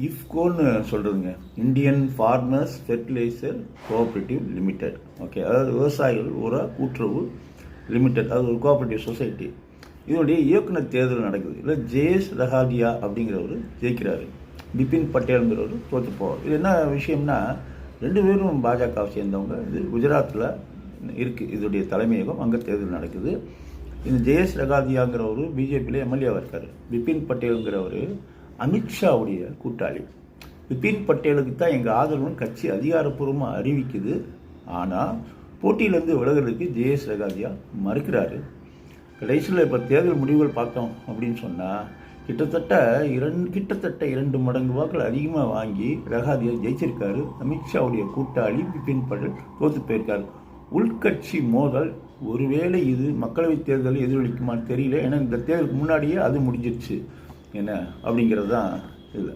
இஃப்கோன்னு சொல்கிறதுங்க, Indian farmers fertiliser cooperative limited. Okay, அதாவது விவசாயிகள் உர கூட்டுறவு லிமிடெட், அது ஒரு கோஆப்ரேட்டிவ் சொசைட்டி. இதனுடைய இயக்குனர் தேர்தல் நடக்குது. இல்லை ஜேஎஸ் ரஹாதியா அப்படிங்கிறவர் ஜெயிக்கிறாரு, பிபின் பட்டேலுங்கிறவர் தோற்று போவார். இது என்ன விஷயம்னா, ரெண்டு பேரும் பாஜகவை சேர்ந்தவங்க. இது குஜராத்தில் இருக்குது, இதோடைய தலைமையகம், அங்கே தேர்தல் நடக்குது. இந்த ஜேஎஸ் ரகாதியாங்கிறவர் பிஜேபியில் எம்எல்ஏவாக இருக்கார். பிபின் பட்டேலுங்கிறவர் அமித்ஷாவுடைய கூட்டாளி. பிபின் பட்டேலுக்கு தான் எங்கள் ஆதரவுன்னு கட்சி அதிகாரப்பூர்வமாக அறிவிக்குது. ஆனால் போட்டியிலேருந்து விலகிறதுக்கு ஜேஎஸ் ரகாதியா மறுக்கிறாரு. கடைசியில் இப்போ தேர்தல் முடிவுகள் பார்த்தோம் அப்படின்னு சொன்னால் கிட்டத்தட்ட 2 மடங்கு வாக்கள் அதிகமாக வாங்கி ரகாதியா ஜெயிச்சிருக்காரு. அமித்ஷாவுடைய கூட்டாளி பிபின் பட்டேல் தோற்று போயிருக்காரு. உள்கட்சி மோதல், ஒருவேளை இது மக்களவைத் தேர்தல் எதிரொலிக்குமான்னு தெரியல. ஏன்னா இந்த தேர்தலுக்கு முன்னாடியே அது முடிஞ்சிருச்சு என்ன அப்படிங்கிறது தான் இல்லை.